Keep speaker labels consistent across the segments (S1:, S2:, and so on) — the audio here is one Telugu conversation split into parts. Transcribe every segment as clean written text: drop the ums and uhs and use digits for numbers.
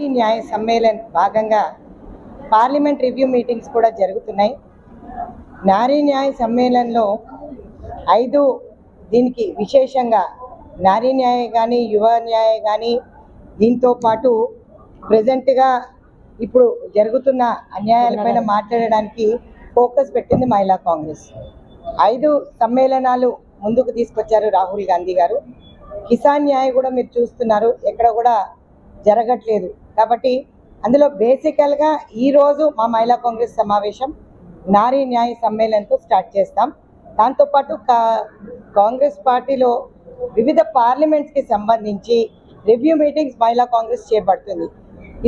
S1: ఈ న్యాయ సమ్మేళన్ భాగంగా పార్లమెంట్ రివ్యూ మీటింగ్స్ కూడా జరుగుతున్నాయి. నారీ న్యాయ సమ్మేళన్లో 5 దీనికి విశేషంగా నారీ న్యాయ కానీ యువ న్యాయ కానీ దీంతో పాటు ప్రజెంట్గా ఇప్పుడు జరుగుతున్న అన్యాయాలపైన మాట్లాడడానికి ఫోకస్ పెట్టింది మహిళా కాంగ్రెస్. 5 సమ్మేళనాలు ముందుకు తీసుకొచ్చారు రాహుల్ గాంధీ గారు. కిసాన్ న్యాయ కూడా మీరు చూస్తున్నారు, ఎక్కడ కూడా జరగట్లేదు. కాబట్టి అందులో బేసికల్గా ఈరోజు మా మహిళా కాంగ్రెస్ సమావేశం నారీ న్యాయ సమ్మేళనంతో స్టార్ట్ చేస్తాం. దాంతోపాటు కాంగ్రెస్ పార్టీలో వివిధ పార్లమెంట్స్కి సంబంధించి రివ్యూ మీటింగ్స్ మహిళా కాంగ్రెస్ చేపడుతుంది.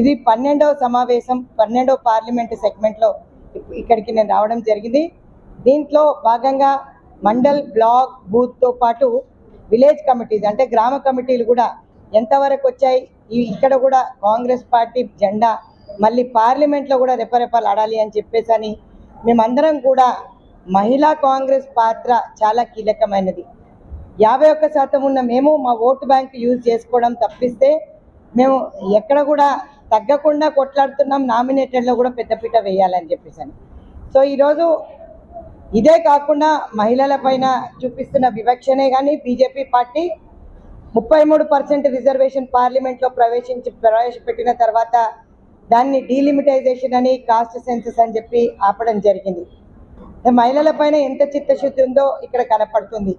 S1: ఇది 12వ సమావేశం, 12వ పార్లమెంటు సెగ్మెంట్లో ఇక్కడికి నేను రావడం జరిగింది. దీంట్లో భాగంగా మండల్, బ్లాక్, బూత్తో పాటు విలేజ్ కమిటీస్ అంటే గ్రామ కమిటీలు కూడా ఎంతవరకు వచ్చాయి, ఇక్కడ కూడా కాంగ్రెస్ పార్టీ జెండా మళ్ళీ పార్లమెంట్లో కూడా రెపరెపలు ఆడాలి అని చెప్పేసి మేమందరం కూడా మహిళా కాంగ్రెస్ పాత్ర చాలా కీలకమైనది. 51% ఉన్న మేము మా ఓటు బ్యాంక్ యూజ్ చేసుకోవడం తప్పిస్తే మేము ఎక్కడ కూడా తగ్గకుండా కొట్లాడుతున్నాం. నామినేటెడ్లో కూడా పెద్దపీట వేయాలని చెప్పేసి సో ఈరోజు ఇదే కాకుండా మహిళల పైన చూపిస్తున్న వివక్షనే కానీ బీజేపీ పార్టీ 33% రిజర్వేషన్ పార్లమెంట్లో ప్రవేశపెట్టిన తర్వాత దాన్ని డీలిమిటైజేషన్ అని, కాస్ట్ సెన్సస్ అని చెప్పి ఆపడం జరిగింది. మహిళల పైన ఎంత చిత్తశుద్ధి ఉందో ఇక్కడ కనపడుతుంది.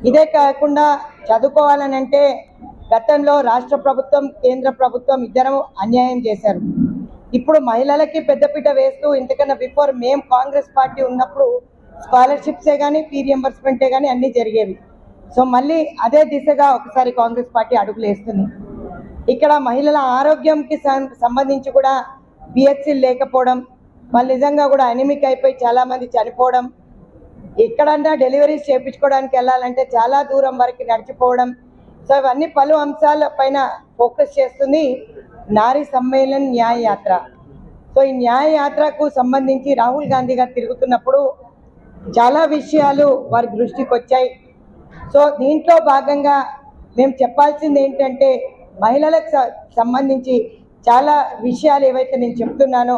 S1: ఇదే కాకుండా చదువుకోవాలని అంటే గతంలో రాష్ట్ర ప్రభుత్వం, కేంద్ర ప్రభుత్వం ఇద్దరం అన్యాయం చేశారు. ఇప్పుడు మహిళలకి పెద్దపీట వేస్తూ ఇంతకన్నా బిఫోర్ మేము కాంగ్రెస్ పార్టీ ఉన్నప్పుడు స్కాలర్షిప్సే కానీ ఫీ రియంబర్స్మెంటే కానీ అన్నీ జరిగేవి. సో మళ్ళీ అదే దిశగా ఒకసారి కాంగ్రెస్ పార్టీ అడుగులు వేస్తుంది. ఇక్కడ మహిళల ఆరోగ్యంకి సంబంధించి కూడా పిహెచ్సీలు లేకపోవడం, వాళ్ళు నిజంగా కూడా అనెమిక్ అయిపోయి చాలామంది చనిపోవడం, ఎక్కడన్నా డెలివరీస్ చేయించుకోవడానికి వెళ్ళాలంటే చాలా దూరం వరకు నడిచిపోవడం. సో ఇవన్నీ పలు అంశాల పైన ఫోకస్ చేస్తుంది నారీ సమ్మేళన్ న్యాయ యాత్ర. సో ఈ న్యాయ యాత్రకు సంబంధించి రాహుల్ గాంధీ గారు తిరుగుతున్నప్పుడు చాలా విషయాలు వారి దృష్టికి వచ్చాయి. సో దీంట్లో భాగంగా మేము చెప్పాల్సింది ఏంటంటే మహిళలకు సంబంధించి చాలా విషయాలు ఏవైతే నేను చెప్తున్నానో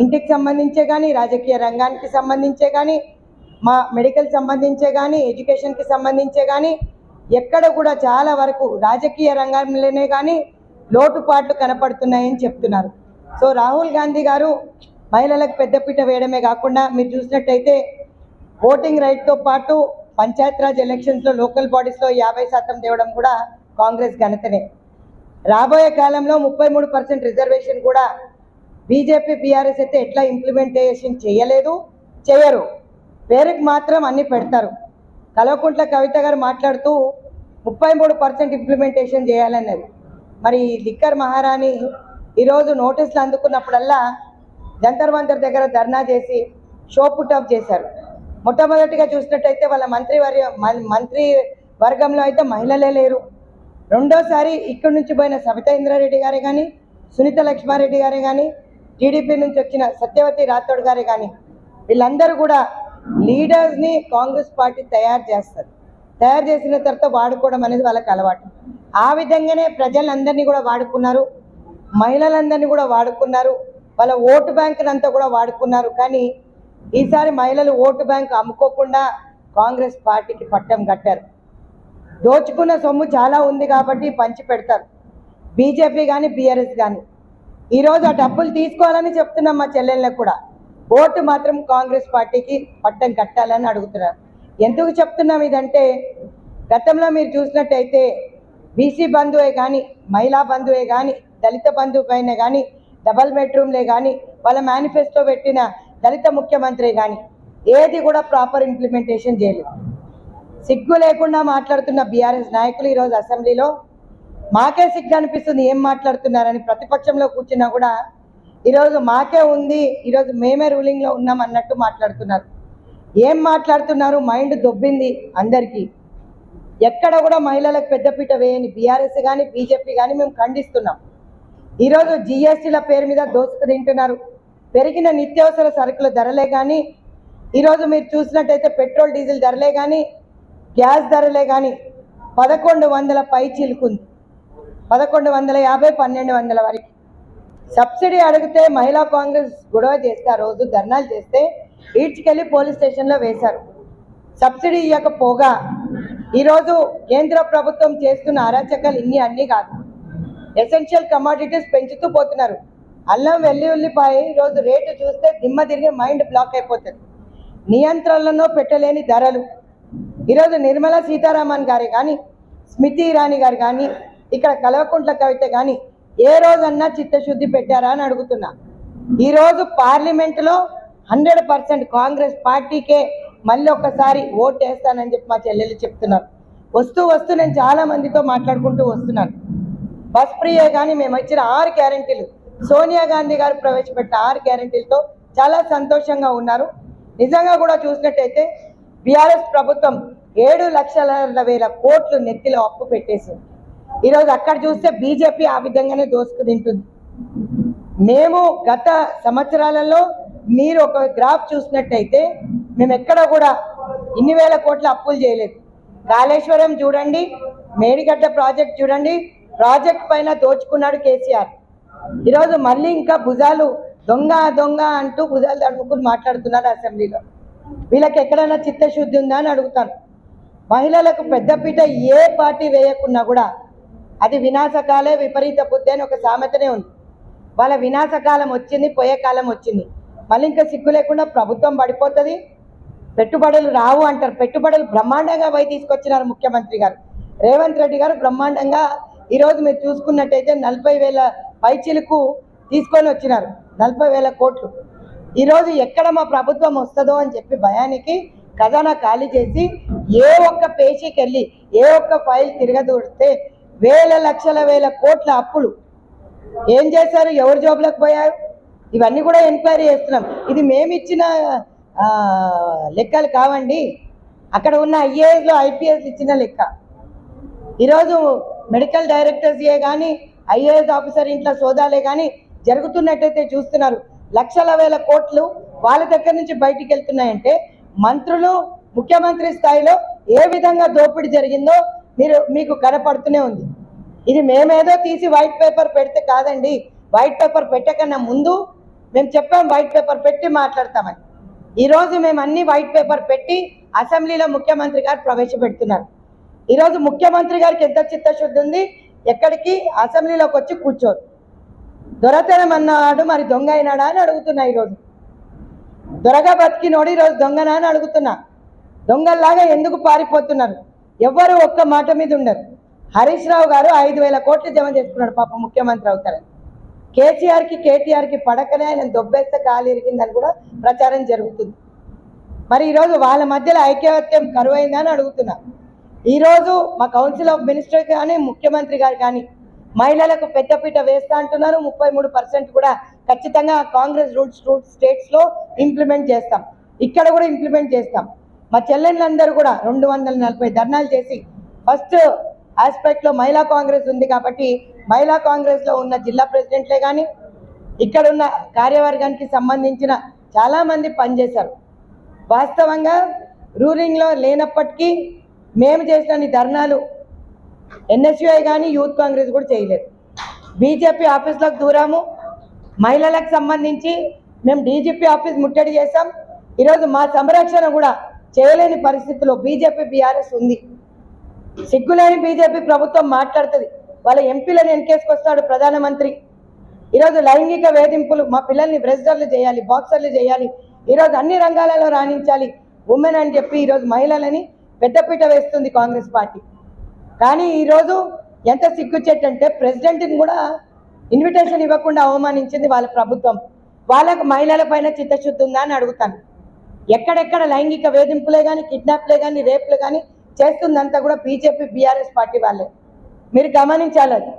S1: ఇంటికి సంబంధించే కానీ, రాజకీయ రంగానికి సంబంధించే కానీ, మా మెడికల్ సంబంధించే కానీ, ఎడ్యుకేషన్కి సంబంధించే కానీ ఎక్కడ కూడా చాలా వరకు రాజకీయ రంగంలోనే కానీ లోటుపాట్లు కనపడుతున్నాయని చెప్తున్నారు. సో రాహుల్ గాంధీ గారు మహిళలకు పెద్దపీట వేయడమే కాకుండా మీరు చూసినట్టయితే ఓటింగ్ రైట్తో పాటు పంచాయతీరాజ్ ఎలక్షన్స్లో లోకల్ బాడీస్లో 50% తేవడం కూడా కాంగ్రెస్ ఘనతనే. రాబోయే కాలంలో 33% రిజర్వేషన్ కూడా బీజేపీ, బీఆర్ఎస్ అయితే ఎట్లా ఇంప్లిమెంటేషన్ చేయలేదు, చేయరు. పేరుకి మాత్రం అన్నీ పెడతారు. కల్వకుంట్ల కవిత గారు మాట్లాడుతూ 33% ఇంప్లిమెంటేషన్ చేయాలన్నది. మరి లిక్కర్ మహారాణి ఈరోజు నోటీసులు అందుకున్నప్పుడల్లా జంతర్ మంతర్ దగ్గర ధర్నా చేసి షో పుట్అప్ చేశారు. మొట్టమొదటిగా చూసినట్టయితే వాళ్ళ మంత్రి వర్గంలో అయితే మహిళలే లేరు. రెండోసారి ఇక్కడి నుంచి పోయిన సబితా ఇంద్రారెడ్డి గారే కానీ, సునీత లక్ష్మారెడ్డి గారే కానీ, టీడీపీ నుంచి వచ్చిన సత్యవతి రాథోడ్ గారే కానీ వీళ్ళందరూ కూడా లీడర్స్ని కాంగ్రెస్ పార్టీ తయారు చేస్తారు. తయారు చేసిన తర్వాత వాడుకోవడం అనేది వాళ్ళకి అలవాటు. ఆ విధంగానే ప్రజలందరినీ కూడా వాడుకున్నారు, మహిళలందరినీ కూడా వాడుకున్నారు, వాళ్ళ ఓటు బ్యాంకుని అంతా కూడా వాడుకున్నారు. కానీ ఈసారి మహిళలు ఓటు బ్యాంకు అమ్ముకోకుండా కాంగ్రెస్ పార్టీకి పట్టం కట్టారు. దోచుకున్న సొమ్ము చాలా ఉంది కాబట్టి పంచి పెడతారు. బీజేపీ కానీ బీఆర్ఎస్ కానీ ఈరోజు ఆ డబ్బులు తీసుకోవాలని చెప్తున్నాం మా చెల్లెళ్ళకు కూడా. ఓటు మాత్రం కాంగ్రెస్ పార్టీకి పట్టం కట్టాలని అడుగుతున్నారు. ఎందుకు చెప్తున్నాం ఇదంటే గతంలో మీరు చూసినట్టయితే బీసీ బంధువే కానీ, మహిళా బంధువే కానీ, దళిత బంధువు పైన కానీ, డబల్ బెడ్రూమ్లే కానీ, వాళ్ళ మేనిఫెస్టో పెట్టిన దళిత ముఖ్యమంత్రి కానీ ఏది కూడా ప్రాపర్ ఇంప్లిమెంటేషన్ చేయలేదు. సిగ్గు లేకుండా మాట్లాడుతున్న బీఆర్ఎస్ నాయకులు ఈరోజు అసెంబ్లీలో మాకే సిగ్గు అనిపిస్తుంది ఏం మాట్లాడుతున్నారని. ప్రతిపక్షంలో కూర్చున్నా కూడా ఈరోజు మాకే ఉంది, ఈరోజు మేమే రూలింగ్లో ఉన్నాం అన్నట్టు మాట్లాడుతున్నారు. ఏం మాట్లాడుతున్నారు? మైండ్ దొబ్బింది అందరికీ. ఎక్కడ కూడా మహిళలకు పెద్దపీట వేయని బీఆర్ఎస్ కానీ బీజేపీ కానీ మేము ఖండిస్తున్నాం. ఈరోజు జిఎస్టీల పేరు మీద దోసుకు తింటున్నారు. పెరిగిన నిత్యావసర సరుకుల ధరలే కానీ, ఈరోజు మీరు చూసినట్టయితే పెట్రోల్ డీజిల్ ధరలే కానీ, గ్యాస్ ధరలే కానీ 1100 పై చిలుకుంది. 1150, 1200 వరకు. సబ్సిడీ అడిగితే మహిళా కాంగ్రెస్ గొడవ చేస్తే ఆ రోజు ధర్నాలు చేస్తే ఈడ్చుకెళ్ళి పోలీస్ స్టేషన్లో వేశారు. సబ్సిడీ ఇవ్వకపోగా ఈరోజు కేంద్ర ప్రభుత్వం చేస్తున్న అరాచకాలు అన్నీ కాదు. ఎసెన్షియల్ కమాడిటీస్ పెంచుతూ పోతున్నారు. అల్లం వెల్లుల్లిపాయ ఈరోజు రేటు చూస్తే దిమ్మ తిరిగి మైండ్ బ్లాక్ అయిపోతుంది. నియంత్రణలో పెట్టలేని ధరలు. ఈరోజు నిర్మలా సీతారామన్ గారు కానీ, స్మృతి ఇరానీ గారు కానీ, ఇక్కడ కల్వకుంట్ల కవిత కానీ ఏ రోజన్నా చిత్తశుద్ధి పెట్టారా అని అడుగుతున్నా. ఈరోజు పార్లమెంటులో 100% కాంగ్రెస్ పార్టీకే మళ్ళీ ఒక్కసారి ఓటు వేస్తానని చెప్పి మా చెల్లెలు చెప్తున్నారు. వస్తూ నేను చాలా మందితో మాట్లాడుకుంటూ వస్తున్నాను. బస్ ఫ్రీయే కానీ మేము ఇచ్చిన 6 గ్యారెంటీలు, సోనియా గాంధీ గారు ప్రవేశపెట్టిన 6 గ్యారెంటీలతో చాలా సంతోషంగా ఉన్నారు. నిజంగా కూడా చూసినట్టయితే బీఆర్ఎస్ ప్రభుత్వం 7,00,000 కోట్లు నెత్తిలో అప్పు పెట్టేసింది. ఈరోజు అక్కడ చూస్తే బీజేపీ ఆ విధంగానే దోసుకు తింటుంది. మేము గత సంవత్సరాలలో మీరు ఒక గ్రాఫ్ చూసినట్టయితే మేము ఎక్కడ కూడా ఇన్ని వేల కోట్ల అప్పులు చేయలేదు. కాళేశ్వరం చూడండి, మేడిగడ్డ ప్రాజెక్ట్ చూడండి, ప్రాజెక్ట్ పైన దోచుకున్నాడు కేసీఆర్. ఈరోజు మళ్ళీ ఇంకా భుజాలు దొంగ అంటూ భుజాలు తడుముకుని మాట్లాడుతున్నారు అసెంబ్లీలో. వీళ్ళకి ఎక్కడైనా చిత్తశుద్ధి ఉందా అని అడుగుతాను. మహిళలకు పెద్దపీట ఏ పార్టీ వేయకున్నా కూడా అది వినాశకాలే విపరీత బుద్ధి అని ఒక సామెతనే ఉంది. వాళ్ళ వినాశకాలం వచ్చింది, పోయే కాలం వచ్చింది. మళ్ళీ ఇంకా సిగ్గు లేకుండా ప్రభుత్వం పడిపోతుంది, పెట్టుబడులు రావు అంటారు. పెట్టుబడులు బ్రహ్మాండంగా పోయి తీసుకొచ్చినారు ముఖ్యమంత్రి గారు రేవంత్ రెడ్డి గారు. బ్రహ్మాండంగా ఈరోజు మీరు చూసుకున్నట్టయితే 40,000 పైచిలకు తీసుకొని వచ్చినారు, 40,000 కోట్లు. ఈరోజు ఎక్కడ మా ప్రభుత్వం వస్తుందో అని చెప్పి భయానికి ఖజానా ఖాళీ చేసి ఏ ఒక్క పేజీకి వెళ్ళి ఏ ఒక్క ఫైల్ తిరగదూడితే వేల కోట్ల అప్పులు. ఏం చేశారు, ఎవరి జోబులకు పోయారు, ఇవన్నీ కూడా ఎంక్వైరీ చేస్తున్నాం. ఇది మేమిచ్చిన లెక్కలు కావండి, అక్కడ ఉన్న ఐఏఎస్లో ఐపీఎస్ ఇచ్చిన లెక్క. ఈరోజు మెడికల్ డైరెక్టర్స్ కానీ ఐఏఎస్ ఆఫీసర్ ఇంట్లో సోదాలే కానీ జరుగుతున్నట్టయితే చూస్తున్నారు. లక్షల కోట్లు వాళ్ళ దగ్గర నుంచి బయటికి వెళ్తున్నాయంటే మంత్రులు ముఖ్యమంత్రి స్థాయిలో ఏ విధంగా దోపిడీ జరిగిందో మీకు కనపడుతూనే ఉంది. ఇది మేమేదో తీసి వైట్ పేపర్ పెడితే కాదండి. వైట్ పేపర్ పెట్టకన్నా ముందు మేము చెప్పాం వైట్ పేపర్ పెట్టి మాట్లాడతామని. ఈరోజు మేము అన్ని వైట్ పేపర్ పెట్టి అసెంబ్లీలో ముఖ్యమంత్రి గారు ప్రవేశపెడుతున్నారు. ఈరోజు ముఖ్యమంత్రి గారికి ఎంత చిత్తశుద్ధి ఉంది, ఎక్కడికి అసెంబ్లీలోకి వచ్చి కూర్చోరు. దొరతనం అన్నాడు, మరి దొంగ అయినాడా అని అడుగుతున్నా. ఈరోజు దొరగా బతికినోడు ఈరోజు దొంగనా అని అడుగుతున్నా. దొంగల్లాగా ఎందుకు పారిపోతున్నారు? ఎవ్వరు ఒక్క మాట మీద ఉండరు. హరీష్ రావు గారు 5,000 కోట్లు జమ చేసుకున్నాడు పాప ముఖ్యమంత్రి అవుతారని. కేటీఆర్కి పడకనే ఆయన దొబ్బేస్తే కాలు ఇరిగిందని కూడా ప్రచారం జరుగుతుంది. మరి ఈరోజు వాళ్ళ మధ్యలో ఐక్యవత్యం కరువైందని అడుగుతున్నా. ఈరోజు మా కౌన్సిల్ ఆఫ్ మినిస్టర్ కానీ ముఖ్యమంత్రి గారు కానీ మహిళలకు పెద్దపీట వేస్తా అంటున్నారు. 33% కూడా ఖచ్చితంగా కాంగ్రెస్ రూల్స్ స్టేట్స్లో ఇంప్లిమెంట్ చేస్తాం, ఇక్కడ కూడా ఇంప్లిమెంట్ చేస్తాం. మా చెల్లెళ్ళందరూ కూడా 240 ధర్నాలు చేసి ఫస్ట్ ఆస్పెక్ట్లో మహిళా కాంగ్రెస్ ఉంది కాబట్టి మహిళా కాంగ్రెస్లో ఉన్న జిల్లా ప్రెసిడెంట్లే కానీ ఇక్కడ ఉన్న కార్యవర్గానికి సంబంధించిన చాలామంది పనిచేశారు. వాస్తవంగా రూలింగ్లో లేనప్పటికీ మేము చేసిన ధర్నాలు ఎన్ఎస్యుఐ కానీ యూత్ కాంగ్రెస్ కూడా చేయలేదు. బీజేపీ ఆఫీస్లోకి దూరాము. మహిళలకు సంబంధించి మేము డీజీపీ ఆఫీస్ ముట్టడి చేశాం. ఈరోజు మా సంరక్షణ కూడా చేయలేని పరిస్థితిలో బీజేపీ బీఆర్ఎస్ ఉంది. సిగ్గులేని బీజేపీ ప్రభుత్వం మాట్లాడుతుంది, వాళ్ళ ఎంపీలను ఎన్కేసుకొస్తాడు ప్రధానమంత్రి. ఈరోజు లైంగిక వేధింపులు, మా పిల్లల్ని బ్రెస్టర్లు చేయాలి, బాక్సర్లు చేయాలి, ఈరోజు అన్ని రంగాలలో రాణించాలి ఉమెన్ అని చెప్పి ఈరోజు మహిళలని పెద్దపీట వేస్తుంది కాంగ్రెస్ పార్టీ. కానీ ఈరోజు ఎంత సిగ్గుచెట్టంటే ప్రెసిడెంట్ని కూడా ఇన్విటేషన్ ఇవ్వకుండా అవమానించింది వాళ్ళ ప్రభుత్వం. వాళ్ళకు మహిళల పైన చిత్తశుద్ధి ఉందా అని అడుగుతాను. ఎక్కడెక్కడ లైంగిక వేధింపులే కానీ కిడ్నాప్లే కానీ రేపులు కానీ చేస్తుందంతా కూడా బీజేపీ బీఆర్ఎస్ పార్టీ వాళ్ళే. మీరు గమనించాలి. అది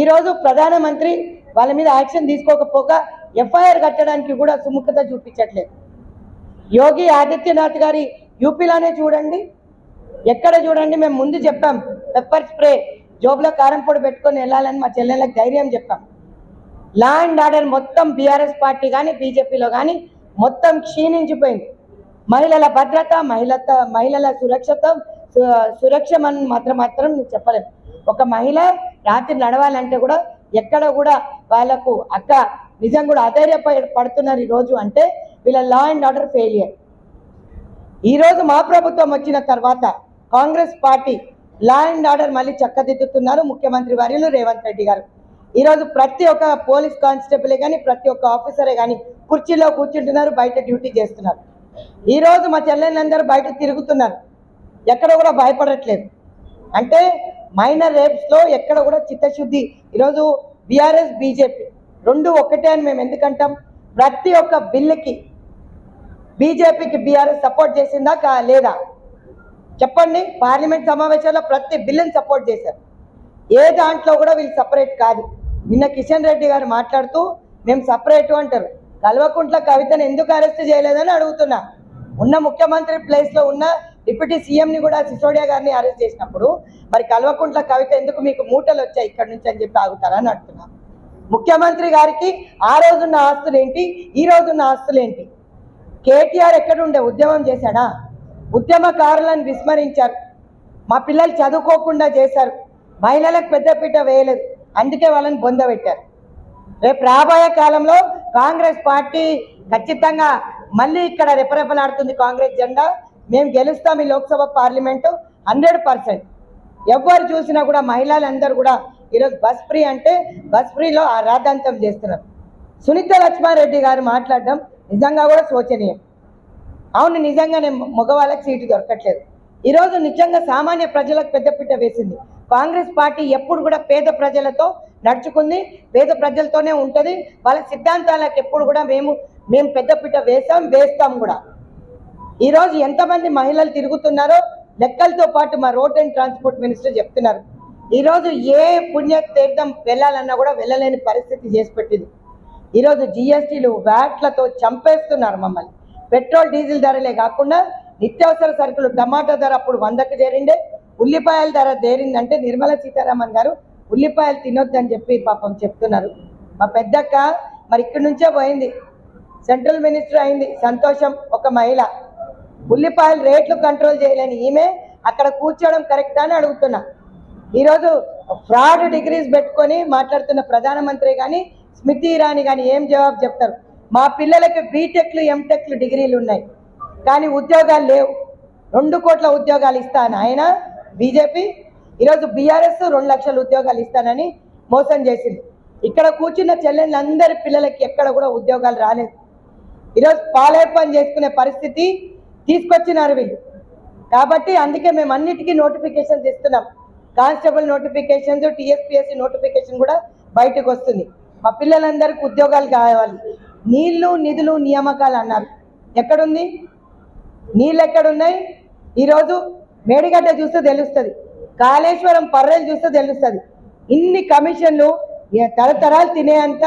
S1: ఈరోజు ప్రధానమంత్రి వాళ్ళ మీద యాక్షన్ తీసుకోకపోగా ఎఫ్ఐఆర్ కట్టడానికి కూడా సుముఖత చూపించట్లేదు. యోగి ఆదిత్యనాథ్ గారి యూపీలోనే చూడండి, ఎక్కడ చూడండి. మేము ముందు చెప్పాం పెప్పర్ స్ప్రే జోబులో కారం పొడి పెట్టుకొని వెళ్ళాలని మా చెల్లెళ్ళకి ధైర్యం చెప్పాం. లా అండ్ ఆర్డర్ మొత్తం బీఆర్ఎస్ పార్టీ కానీ బీజేపీలో కానీ మొత్తం క్షీణించిపోయింది. మహిళల భద్రత, మహిళల సురక్ష మాత్రం చెప్పలేము. ఒక మహిళ రాత్రి నడవాలంటే కూడా ఎక్కడ కూడా వాళ్ళకు అక్క నిజం కూడా అధైర్యపడుతున్నారు ఈరోజు అంటే వీళ్ళ లా అండ్ ఆర్డర్ ఫెయిలియర్. ఈరోజు మా ప్రభుత్వం వచ్చిన తర్వాత Congress party law and order మళ్ళీ చక్కదిద్దుతున్నారు ముఖ్యమంత్రి వర్యులు రేవంత్ రెడ్డి గారు. ఈరోజు ప్రతి ఒక్క పోలీస్ కానిస్టేబులే కానీ ప్రతి ఒక్క ఆఫీసరే కానీ కుర్చీలో కూర్చుంటున్నారు, బయట డ్యూటీ చేస్తున్నారు. ఈరోజు మా చెల్లెళ్ళందరూ బయట తిరుగుతున్నారు, ఎక్కడ కూడా భయపడట్లేదు. అంటే మైనర్ రేప్స్లో ఎక్కడ కూడా చిత్తశుద్ధి. ఈరోజు బీఆర్ఎస్ బీజేపీ రెండు ఒక్కటే అని మేము ఎందుకంటాం? ప్రతి ఒక్క బిల్లుకి బీజేపీకి బీఆర్ఎస్ సపోర్ట్ చేసిందా లేదా చెప్పండి. పార్లమెంట్ సమావేశాల్లో ప్రతి బిల్లుని సపోర్ట్ చేశారు, ఏ దాంట్లో కూడా వీళ్ళు సపరేట్ కాదు. నిన్న కిషన్ రెడ్డి గారు మాట్లాడుతూ మేము సపరేటు అంటారు. కల్వకుంట్ల కవితను ఎందుకు అరెస్ట్ చేయలేదని అడుగుతున్నా. ఉన్న ముఖ్యమంత్రి ప్లేస్లో ఉన్న డిప్యూటీ సీఎంని కూడా సిసోడియా గారిని అరెస్ట్ చేసినప్పుడు మరి కల్వకుంట్ల కవిత ఎందుకు మీకు మూటలు వచ్చాయి ఇక్కడ నుంచి అని చెప్పి ఆగుతారని అడుగుతున్నా. ముఖ్యమంత్రి గారికి ఆ రోజున్న ఆస్తులు ఏంటి, ఈ రోజున్న ఆస్తులు ఏంటి? కేటీఆర్ ఎక్కడుండే ఉద్యమం చేశాడా? ఉద్యమకారులను విస్మరించారు, మా పిల్లలు చదువుకోకుండా చేశారు, మహిళలకు పెద్దపీట వేయలేదు, అందుకే వాళ్ళని బొందబెట్టారు. రేపు రాబోయే కాలంలో కాంగ్రెస్ పార్టీ ఖచ్చితంగా మళ్ళీ ఇక్కడ రెపరెపలాడుతుంది కాంగ్రెస్ జెండా. మేము గెలుస్తాం ఈ లోక్సభ పార్లమెంటు 100%. ఎవరు చూసినా కూడా మహిళలందరూ కూడా ఈరోజు బస్ ఫ్రీ అంటే బస్ ఫ్రీలో ఆ రాద్ధాంతం చేస్తున్నారు. సునీత లక్ష్మారెడ్డి గారు మాట్లాడడం నిజంగా కూడా శోచనీయం. అవును, నిజంగానే మగవాళ్ళకి సీటు దొరకట్లేదు. ఈరోజు నిజంగా సామాన్య ప్రజలకు పెద్దపీట వేసింది కాంగ్రెస్ పార్టీ. ఎప్పుడు కూడా పేద ప్రజలతో నడుచుకుంది, పేద ప్రజలతోనే ఉంటుంది. వాళ్ళ సిద్ధాంతాలకు ఎప్పుడు కూడా మేము పెద్దపీట వేస్తాం కూడా. ఈరోజు ఎంతమంది మహిళలు తిరుగుతున్నారో లెక్కలతో పాటు మా రోడ్ అండ్ ట్రాన్స్పోర్ట్ మినిస్టర్ చెప్తున్నారు. ఈరోజు ఏ పుణ్య తీర్థం వెళ్ళాలన్నా కూడా వెళ్ళలేని పరిస్థితి చేసి పెట్టింది. ఈరోజు జిఎస్టీలు వ్యాట్లతో చంపేస్తున్నారు మమ్మల్ని. పెట్రోల్ డీజిల్ ధరలే కాకుండా నిత్యావసర సరుకులు టమాటా ధర అప్పుడు 100కి చేరిండే, ఉల్లిపాయల ధర చేరిందంటే నిర్మలా సీతారామన్ గారు ఉల్లిపాయలు తినొద్దని చెప్పి పాపం చెప్తున్నారు. మా పెద్దక్క మరి ఇక్కడి నుంచే పోయింది, సెంట్రల్ మినిస్టర్ అయింది, సంతోషం. ఒక మహిళ ఉల్లిపాయల రేట్లు కంట్రోల్ చేయలేని ఈమె అక్కడ కూర్చోవడం కరెక్టా అని అడుగుతున్నా. ఈరోజు ఫ్రాడ్ డిగ్రీస్ పెట్టుకొని మాట్లాడుతున్న ప్రధానమంత్రి కానీ స్మృతి ఇరానీ కానీ ఏం జవాబు చెప్తారు? మా పిల్లలకి బీటెక్లు ఎంటెక్లు డిగ్రీలు ఉన్నాయి కానీ ఉద్యోగాలు లేవు. 2 కోట్ల ఉద్యోగాలు ఇస్తాను ఆయన బీజేపీ. ఈరోజు బీఆర్ఎస్ 2 లక్షల ఉద్యోగాలు ఇస్తానని మోసం చేసింది. ఇక్కడ కూర్చున్న చెల్లెళ్ళందరి పిల్లలకి ఎక్కడ కూడా ఉద్యోగాలు రాలేదు. ఈరోజు పాలేపని చేసుకునే పరిస్థితి తీసుకొచ్చినారు వీళ్ళు. కాబట్టి అందుకే మేము అన్నిటికీ నోటిఫికేషన్స్ ఇస్తున్నాం. కానిస్టేబుల్ నోటిఫికేషన్స్, టీఎస్పీఎస్సీ నోటిఫికేషన్ కూడా బయటకు వస్తుంది. మా పిల్లలందరికీ ఉద్యోగాలు కావాలి. నీళ్లు నిధులు నియామకాలు అన్నారు, ఎక్కడుంది? నీళ్ళు ఎక్కడున్నాయి? ఈరోజు మేడిగడ్డ చూస్తే తెలుస్తుంది, కాళేశ్వరం పర్రెలు చూస్తే తెలుస్తుంది. ఇన్ని కమిషన్లు తరతరాలు తినేంత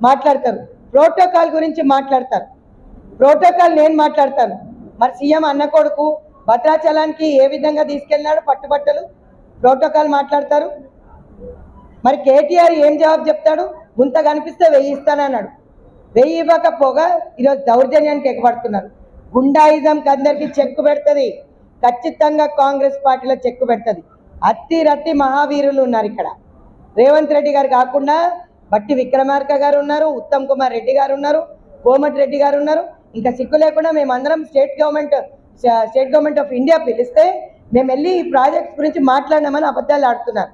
S1: మాట్లాడతారు. ప్రోటోకాల్ గురించి మాట్లాడతారు. ప్రోటోకాల్ నేను మాట్లాడతాను. మరి సీఎం అన్న కొడుకు భద్రాచలానికి ఏ విధంగా తీసుకెళ్ళినాడు పట్టుబట్టలు? ప్రోటోకాల్ మాట్లాడతారు. మరి కేటీఆర్ ఏం జవాబు చెప్తాడు? గుంత కనిపిస్తే 1000 ఇస్తానన్నాడు, 1000 ఇవ్వకపోగా ఈరోజు దౌర్జన్యానికి ఎగబడుతున్నారు. గుండాయిజంకి అందరికీ చెక్కు పెడుతుంది, ఖచ్చితంగా కాంగ్రెస్ పార్టీలో చెక్కు పెడుతుంది. అత్తిరత్తి మహావీరులు ఉన్నారు ఇక్కడ. రేవంత్ రెడ్డి గారు కాకుండా బట్టి విక్రమార్క గారు ఉన్నారు, ఉత్తమ్ కుమార్ రెడ్డి గారు ఉన్నారు, కోమటి రెడ్డి గారు ఉన్నారు. ఇంకా సిగ్గు లేకుండా మేమందరం స్టేట్ గవర్నమెంట్ ఆఫ్ ఇండియా పిలిస్తే మేము వెళ్ళి ఈ ప్రాజెక్ట్స్ గురించి మాట్లాడినామని అబద్ధాలు ఆడుతున్నారు.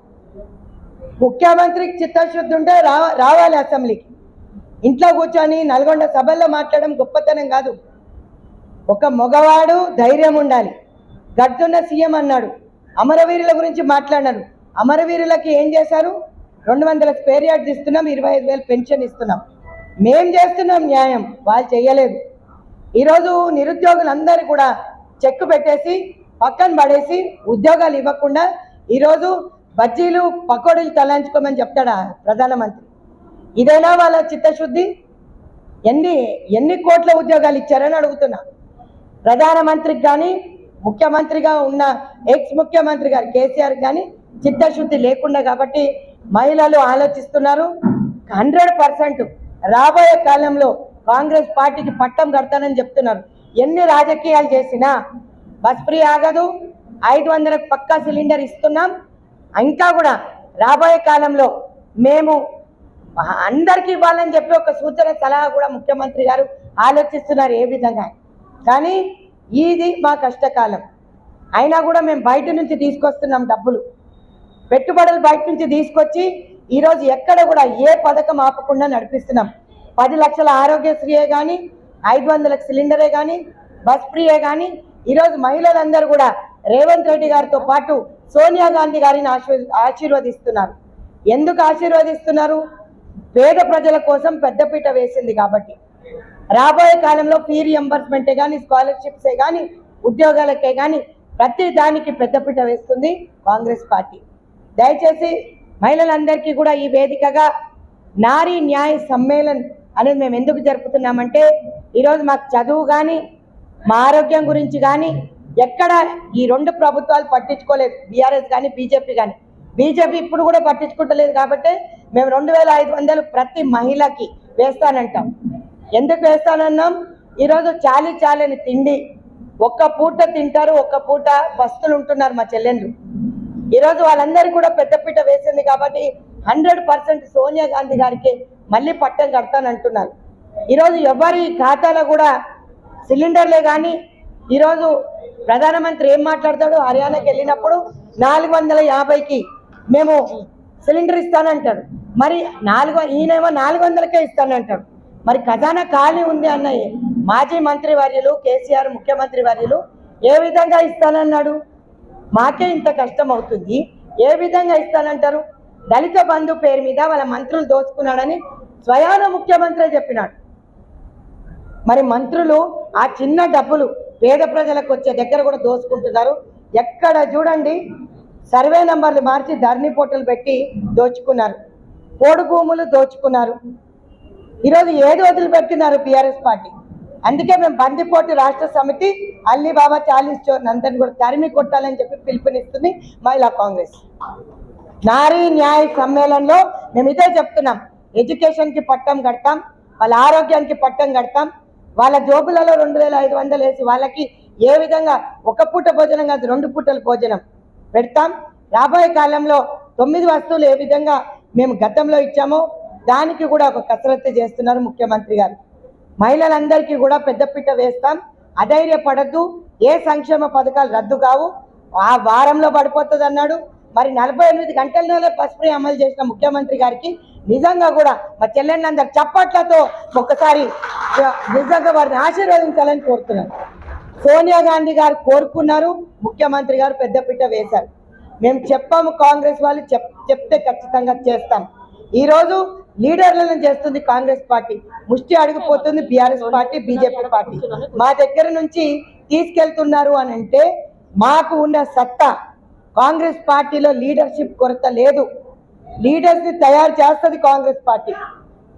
S1: ముఖ్యమంత్రికి చిత్తశుద్ధి ఉంటే రావాలి అసెంబ్లీకి. ఇంట్లో కూర్చొని నల్గొండ సభల్లో మాట్లాడడం గొప్పతనం కాదు. ఒక మగవాడు ధైర్యం ఉండాలి. గడ్డున్న సీఎం అన్నాడు, అమరవీరుల గురించి మాట్లాడినారు. అమరవీరులకి ఏం చేశారు? 200 స్క్వేర్ యార్డ్స్ ఇస్తున్నాం, 25,000 పెన్షన్ ఇస్తున్నాం. మేం చేస్తున్నాం న్యాయం, వాళ్ళు చేయలేదు. ఈరోజు నిరుద్యోగులందరూ కూడా చెక్కు పెట్టేసి పక్కన పడేసి ఉద్యోగాలు ఇవ్వకుండా ఈరోజు బజ్జీలు పకోడీలు తలాంచుకోమని చెప్తాడా ప్రధానమంత్రి? ఇదేనా వాళ్ళ చిత్తశుద్ధి? ఎన్ని కోట్ల ఉద్యోగాలు ఇచ్చారని అడుగుతున్నా. ప్రధానమంత్రికి కానీ ముఖ్యమంత్రిగా ఉన్న ఎక్స్ ముఖ్యమంత్రి గారు కేసీఆర్ కానీ చిత్తశుద్ధి లేకుండా కాబట్టి మహిళలు ఆలోచిస్తున్నారు. 100% రాబోయే కాలంలో కాంగ్రెస్ పార్టీకి పట్టం కడతానని చెప్తున్నారు. ఎన్ని రాజకీయాలు చేసినా బస్ ఫ్రీ ఆగదు, 500 పక్కా సిలిండర్ ఇస్తున్నాం. ఇంకా కూడా రాబోయే కాలంలో మేము అందరికీ ఇవ్వాలని చెప్పి ఒక సూచన సలహా కూడా ముఖ్యమంత్రి గారు ఆలోచిస్తున్నారు ఏ విధంగా. కానీ ఇది మా కష్టకాలం అయినా కూడా మేము బయట నుంచి తీసుకొస్తున్నాం డబ్బులు, పెట్టుబడులు బయట నుంచి తీసుకొచ్చి ఈరోజు ఎక్కడ కూడా ఏ పథకం ఆపకుండా నడిపిస్తున్నాం. 10 లక్షల ఆరోగ్యశ్రీయే కానీ, 500 సిలిండరే కానీ, బస్ ఫ్రీయే కానీ ఈరోజు మహిళలందరూ కూడా రేవంత్ రెడ్డి గారితో పాటు సోనియా గాంధీ గారిని ఆశీర్వదిస్తున్నారు. ఎందుకు ఆశీర్వదిస్తున్నారు? పేద ప్రజల కోసం పెద్దపీట వేసింది కాబట్టి. రాబోయే కాలంలో ఫీ రియంబర్స్మెంటే కానీ, స్కాలర్షిప్సే కానీ, ఉద్యోగాలకే కానీ ప్రతి దానికి పెద్దపీట వేస్తుంది కాంగ్రెస్ పార్టీ. దయచేసి మహిళలందరికీ కూడా ఈ వేదికగా నారీ న్యాయ సమ్మేళన్ అనేది మేము ఎందుకు జరుపుతున్నామంటే ఈరోజు మాకు చదువు కానీ, మా ఆరోగ్యం గురించి కానీ ఎక్కడ ఈ 2 ప్రభుత్వాలు పట్టించుకోలేదు, బీఆర్ఎస్ కానీ బీజేపీ కానీ. బీజేపీ ఇప్పుడు కూడా పట్టించుకుంటలేదు కాబట్టి మేము 2500 ప్రతి మహిళకి వేస్తానంటాం. ఎందుకు వేస్తానన్నాం? ఈరోజు చాలని తిండి ఒక్క పూట తింటారు, ఒక్క పూట బస్తులు ఉంటున్నారు మా చెల్లెళ్ళు. ఈరోజు వాళ్ళందరికీ కూడా పెద్దపీట వేసింది కాబట్టి 100% సోనియా గాంధీ గారికి మళ్ళీ పట్టం కడతానంటున్నారు. ఈరోజు ఎవరి ఖాతాలో కూడా సిలిండర్లే కానీ ఈరోజు ప్రధానమంత్రి ఏం మాట్లాడతాడు? హర్యానాకి వెళ్ళినప్పుడు 450కి మేము సిలిండర్ ఇస్తానంటాడు. మరి ఈయనేమో 400కే ఇస్తానంటాడు. మరి ఖజానా ఖాళీ ఉంది అన్నయ్య మాజీ మంత్రి వర్యులు కేసీఆర్ ముఖ్యమంత్రి వర్యులు ఏ విధంగా ఇస్తానన్నాడు? మాకే ఇంత కష్టం అవుతుంది, ఏ విధంగా ఇస్తానంటారు? దళిత బంధు పేరు మీద వాళ్ళ మంత్రులు దోచుకున్నాడని స్వయాన ముఖ్యమంత్రి చెప్పినాడు. మరి మంత్రులు ఆ చిన్న డబ్బులు పేద ప్రజలకు వచ్చే దగ్గర కూడా దోచుకుంటున్నారు. ఎక్కడ చూడండి సర్వే నంబర్లు మార్చి ధరణి పోర్టల్ పెట్టి దోచుకున్నారు, పోడు భూములు దోచుకున్నారు. ఈరోజు ఏది వదిలిపెట్టినారు బీఆర్ఎస్ పార్టీ? అందుకే మేము బందిపోటు రాష్ట్ర సమితి అల్లీబాబా 40 చోర్ అందరిని కూడా తరిమి కొట్టాలని చెప్పి పిలుపునిస్తుంది మహిళా కాంగ్రెస్. నారీ న్యాయ సమ్మేళనంలో మేము ఇదే చెప్తున్నాం, ఎడ్యుకేషన్కి పట్టం కడతాం, వాళ్ళ ఆరోగ్యానికి పట్టం కడతాం, వాళ్ళ జోబులలో 2500 వేసి వాళ్ళకి ఏ విధంగా ఒక పూట భోజనం కాదు 2 పూటల భోజనం పెడతాం. రాబోయే కాలంలో 9 వస్తువులు ఏ విధంగా మేము గతంలో ఇచ్చామో దానికి కూడా ఒక కసరత్తు చేస్తున్నారు ముఖ్యమంత్రి గారు. మహిళలందరికీ కూడా పెద్దపీట వేస్తాం. అధైర్యపడద్దు, ఏ సంక్షేమ పథకాలు రద్దు కావు, ఆ వారంలో పడిపోతుంది అన్నాడు. మరి 48 గంటల్లోనే బస్ ఫ్రీ అమలు చేసిన ముఖ్యమంత్రి గారికి నిజంగా కూడా మా చెల్లెళ్ళందరూ చప్పట్లతో ఒక్కసారి నిజంగా వారిని ఆశీర్వదించాలని కోరుతున్నాను. సోనియా గాంధీ గారు కోరుకున్నారు, ముఖ్యమంత్రి గారు పెద్దపీట వేశారు. మేము చెప్పాము, కాంగ్రెస్ వాళ్ళు చెప్తే ఖచ్చితంగా చేస్తాం. ఈరోజు లీడర్లను చేస్తుంది కాంగ్రెస్ పార్టీ, ముష్టి అడిగిపోతుంది బీఆర్ఎస్ పార్టీ బీజేపీ పార్టీ. మా దగ్గర నుంచి తీసుకెళ్తున్నారు అని అంటే మాకు ఉన్న సత్తా, కాంగ్రెస్ పార్టీలో లీడర్షిప్ కొరత లేదు, లీడర్స్ని తయారు చేస్తుంది కాంగ్రెస్ పార్టీ.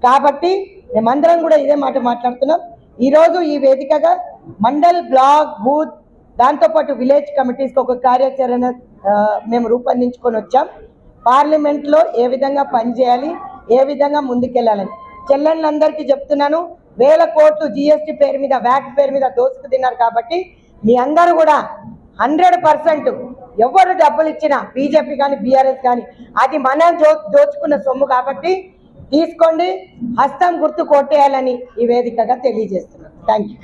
S1: కాబట్టి మేమందరం కూడా ఇదే మాట మాట్లాడుతున్నాం. ఈరోజు ఈ వేదికగా మండల్, బ్లాక్, బూత్, దాంతోపాటు విలేజ్ కమిటీస్కి ఒక కార్యాచరణ మేము రూపొందించుకొని వచ్చాం. పార్లమెంట్లో ఏ విధంగా పనిచేయాలి, ఏ విధంగా ముందుకెళ్ళాలని చెల్లెళ్ళందరికీ చెప్తున్నాను. 1000 కోట్లు జిఎస్టీ పేరు మీద, వ్యాట్ పేరు మీద దోసుకు తిన్నారు కాబట్టి మీ అందరూ కూడా 100% ఎవరు డబ్బులు ఇచ్చినా బీజేపీ కానీ బీఆర్ఎస్ కానీ అది మనం దోచుకున్న సొమ్ము కాబట్టి తీసుకోండి, హస్తం గుర్తు కొట్టేయాలని ఈ వేదికగా తెలియజేస్తున్నాను. Thank you.